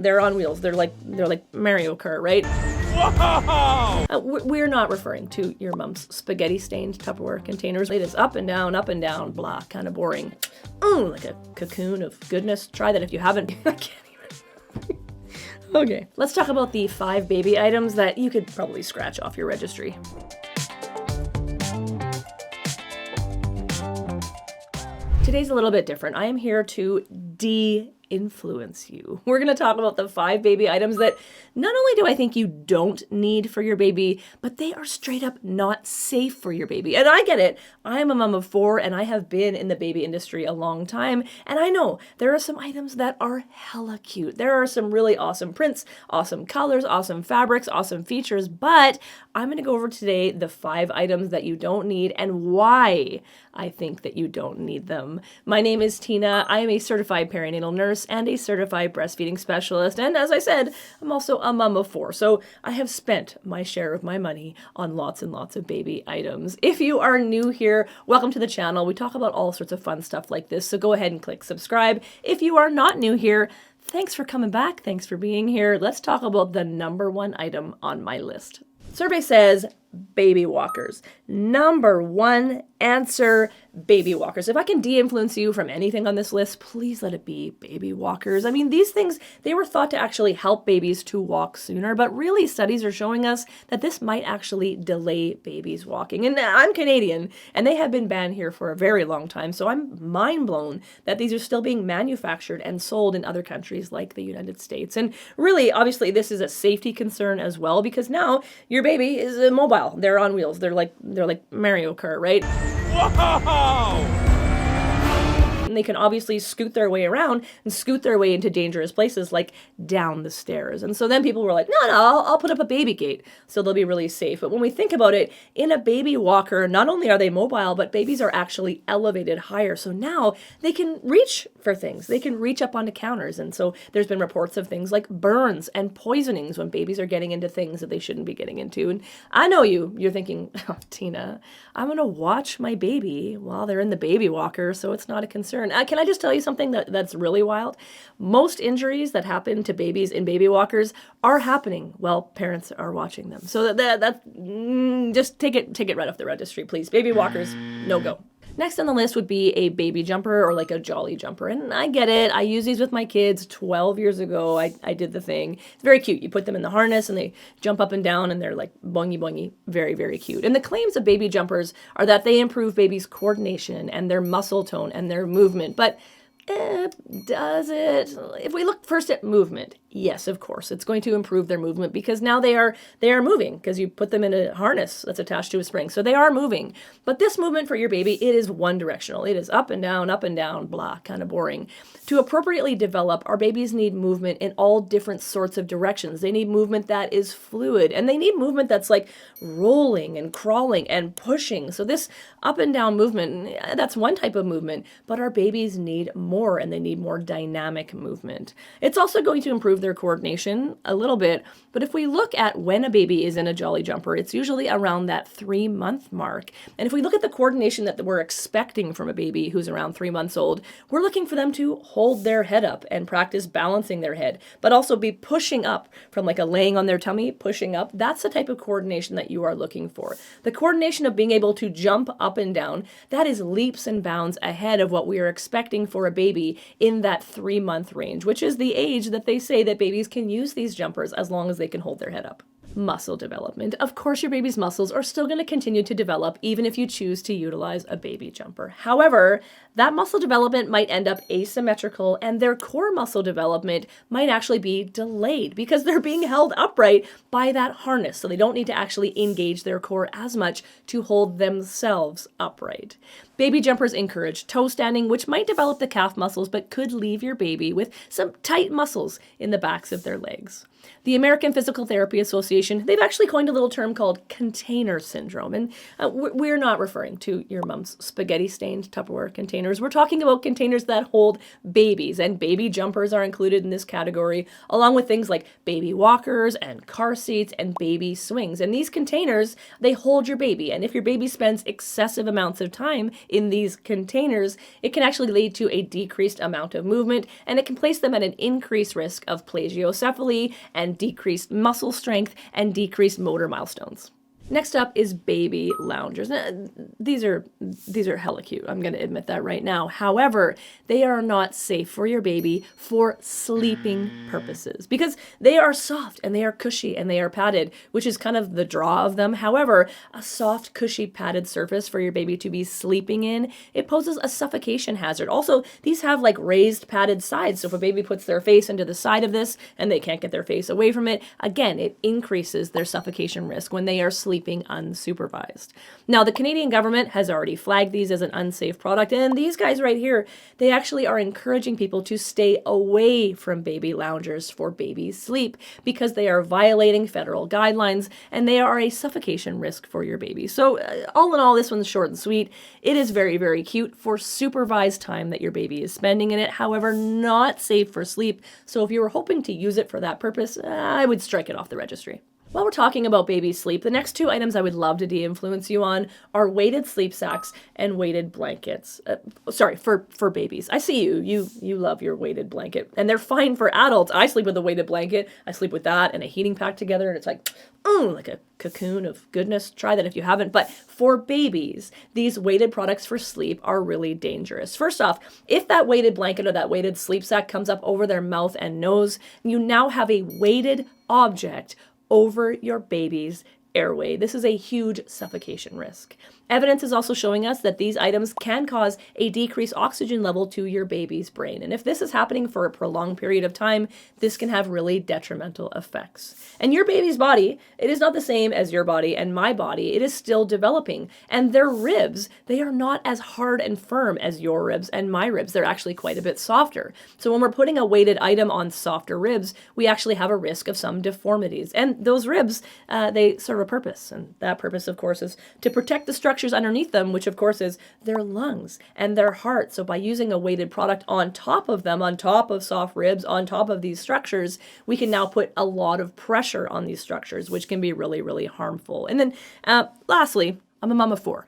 they're on wheels. They're like Mario Kart, right? Whoa! We're not referring to your mom's spaghetti-stained Tupperware containers. It is up and down, blah, kind of boring. Like a cocoon of goodness. Try that if you haven't. I can't even. Okay, let's talk about the 5 baby items that you could probably scratch off your registry. Today's a little bit different. I am here to de-influence you. We're going to talk about the 5 baby items that not only do I think you don't need for your baby, but they are straight up not safe for your baby. And I get it. I'm a mom of 4 and I have been in the baby industry a long time. And I know there are some items that are hella cute. There are some really awesome prints, awesome colors, awesome fabrics, awesome features. But I'm going to go over today the 5 items that you don't need and why I think that you don't need them. My name is Tina. I am a certified perinatal nurse and a certified breastfeeding specialist. And as I said, I'm also a mom of 4. So I have spent my share of my money on lots and lots of baby items. If you are new here, welcome to the channel. We talk about all sorts of fun stuff like this. So go ahead and click subscribe. If you are not new here, thanks for coming back. Thanks for being here. Let's talk about the number 1 item on my list. Survey says baby walkers. Number 1 answer, baby walkers. If I can de-influence you from anything on this list, please let it be baby walkers. I mean, these things, they were thought to actually help babies to walk sooner, but really studies are showing us that this might actually delay babies walking. And I'm Canadian, and they have been banned here for a very long time, so I'm mind blown that these are still being manufactured and sold in other countries like the United States. And really, obviously, this is a safety concern as well, because now your baby is mobile. They're on wheels. They're like Mario Kart, right? Whoa! And they can obviously scoot their way around and scoot their way into dangerous places like down the stairs. And so then people were like, no, I'll put up a baby gate so they'll be really safe. But when we think about it, in a baby walker, not only are they mobile, but babies are actually elevated higher. So now they can reach for things. They can reach up onto counters. And so there's been reports of things like burns and poisonings when babies are getting into things that they shouldn't be getting into. And I know you're thinking, oh, Tina, I'm going to watch my baby while they're in the baby walker, so it's not a concern. Can I just tell you something that's really wild? Most injuries that happen to babies in baby walkers are happening while parents are watching them. So just take it right off the registry, please. Baby walkers, no go. Next on the list would be a baby jumper or like a jolly jumper. And I get it. I used these with my kids 12 years ago. I did the thing. It's very cute. You put them in the harness and they jump up and down and they're like boingy boingy. Very, very cute. And the claims of baby jumpers are that they improve babies' coordination and their muscle tone and their movement. But does it? If we look first at movement, yes, of course, it's going to improve their movement because now they are moving because you put them in a harness that's attached to a spring. So they are moving. But this movement for your baby, it is one directional. It is up and down, blah, kind of boring. To appropriately develop, our babies need movement in all different sorts of directions. They need movement that is fluid, and they need movement that's like rolling and crawling and pushing. So this up and down movement, that's one type of movement, but our babies need more, and they need more dynamic movement. It's also going to improve their coordination a little bit, but if we look at when a baby is in a jolly jumper, it's usually around that 3-month mark. And if we look at the coordination that we're expecting from a baby who's around 3 months old, we're looking for them to hold their head up and practice balancing their head, but also be pushing up from like a laying on their tummy, pushing up. That's the type of coordination that you are looking for. The coordination of being able to jump up and down, that is leaps and bounds ahead of what we are expecting for a baby in that 3-month range, which is the age that they say that babies can use these jumpers as long as they can hold their head up. Muscle development. Of course, your baby's muscles are still going to continue to develop even if you choose to utilize a baby jumper. However, that muscle development might end up asymmetrical and their core muscle development might actually be delayed because they're being held upright by that harness. So they don't need to actually engage their core as much to hold themselves upright. Baby jumpers encourage toe standing, which might develop the calf muscles, but could leave your baby with some tight muscles in the backs of their legs. The American Physical Therapy Association, they've actually coined a little term called container syndrome. And we're not referring to your mom's spaghetti-stained Tupperware container. containers. We're talking about containers that hold babies, and baby jumpers are included in this category, along with things like baby walkers and car seats and baby swings. And these containers, they hold your baby. And if your baby spends excessive amounts of time in these containers, it can actually lead to a decreased amount of movement, and it can place them at an increased risk of plagiocephaly and decreased muscle strength and decreased motor milestones. Next up is baby loungers. Now, these are hella cute. I'm going to admit that right now. However, they are not safe for your baby for sleeping purposes because they are soft and they are cushy and they are padded, which is kind of the draw of them. However, a soft, cushy, padded surface for your baby to be sleeping in, it poses a suffocation hazard. Also, these have like raised padded sides. So if a baby puts their face into the side of this and they can't get their face away from it, again, it increases their suffocation risk when they are sleeping unsupervised. Now, the Canadian government has already flagged these as an unsafe product, and these guys right here, they actually are encouraging people to stay away from baby loungers for baby sleep because they are violating federal guidelines and they are a suffocation risk for your baby. So all in all, this one's short and sweet. It is very, very cute for supervised time that your baby is spending in it, however, not safe for sleep. So if you were hoping to use it for that purpose, I would strike it off the registry. While we're talking about baby sleep, the next two items I would love to de-influence you on are weighted sleep sacks and weighted blankets. For babies. I see you love your weighted blanket, and they're fine for adults. I sleep with a weighted blanket. I sleep with that and a heating pack together, and it's like a cocoon of goodness. Try that if you haven't. But for babies, these weighted products for sleep are really dangerous. First off, if that weighted blanket or that weighted sleep sack comes up over their mouth and nose, you now have a weighted object over your baby's airway. This is a huge suffocation risk. Evidence is also showing us that these items can cause a decreased oxygen level to your baby's brain. And if this is happening for a prolonged period of time, this can have really detrimental effects. And your baby's body, it is not the same as your body and my body. It is still developing. And their ribs, they are not as hard and firm as your ribs and my ribs. They're actually quite a bit softer. So when we're putting a weighted item on softer ribs, we actually have a risk of some deformities. And those ribs, they serve a purpose. And that purpose, of course, is to protect the structures underneath them, which of course is their lungs and their heart. So by using a weighted product on top of them, on top of soft ribs, on top of these structures, we can now put a lot of pressure on these structures, which can be really, really harmful. And then lastly, I'm a mom of 4.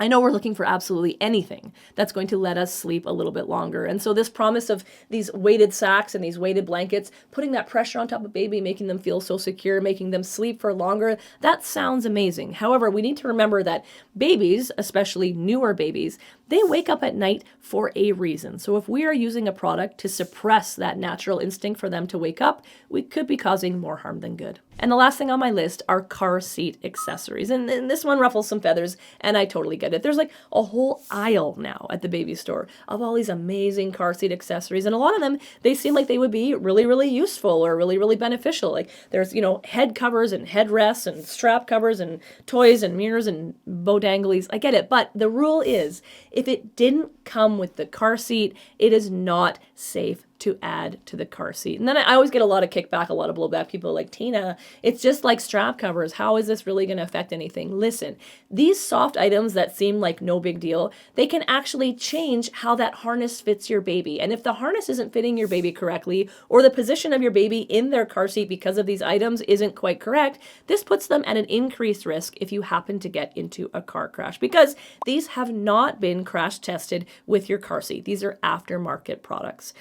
I know we're looking for absolutely anything that's going to let us sleep a little bit longer. And so this promise of these weighted sacks and these weighted blankets, putting that pressure on top of baby, making them feel so secure, making them sleep for longer, that sounds amazing. However, we need to remember that babies, especially newer babies, they wake up at night for a reason. So if we are using a product to suppress that natural instinct for them to wake up, we could be causing more harm than good. And the last thing on my list are car seat accessories. And this one ruffles some feathers, and I totally get it. There's like a whole aisle now at the baby store of all these amazing car seat accessories. And a lot of them, they seem like they would be really, really useful or really, really beneficial. Like there's, head covers and headrests and strap covers and toys and mirrors and bow danglies. I get it. But the rule is, if it didn't come with the car seat, it is not safe to add to the car seat. And then I always get a lot of kickback, a lot of blowback. People are like, Tina, it's just like strap covers. How is this really going to affect anything? Listen, these soft items that seem like no big deal, they can actually change how that harness fits your baby. And if the harness isn't fitting your baby correctly, or the position of your baby in their car seat because of these items isn't quite correct, this puts them at an increased risk if you happen to get into a car crash, because these have not been crash tested with your car seat. These are aftermarket products.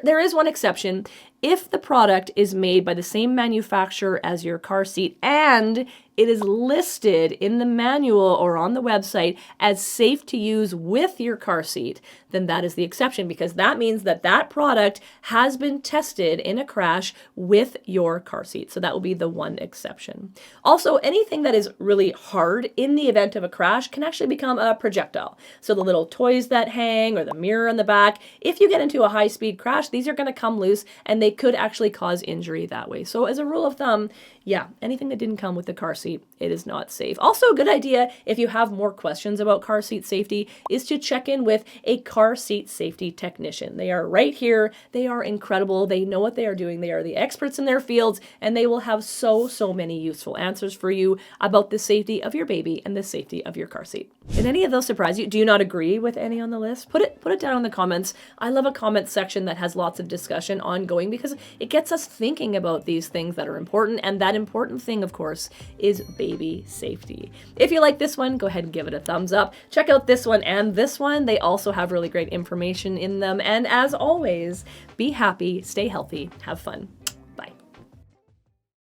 There is one exception. If the product is made by the same manufacturer as your car seat and it is listed in the manual or on the website as safe to use with your car seat, then that is the exception, because that means that that product has been tested in a crash with your car seat. So that will be the one exception. Also, anything that is really hard in the event of a crash can actually become a projectile. So the little toys that hang or the mirror on the back, if you get into a high-speed crash, these are going to come loose and they it could actually cause injury that way. So as a rule of thumb, yeah, anything that didn't come with the car seat, it is not safe. Also, a good idea if you have more questions about car seat safety is to check in with a car seat safety technician. They are right here. They are incredible. They know what they are doing. They are the experts in their fields, and they will have so many useful answers for you about the safety of your baby and the safety of your car seat. Did any of those surprise you? Do you not agree with any on the list? Put it down in the comments. I love a comment section that has lots of discussion ongoing because it gets us thinking about these things that are important, and that important thing, of course, is baby safety. If you like this one, go ahead and give it a thumbs up. Check out this one and this one. They also have really great information in them. And as always, be happy, stay healthy, have fun.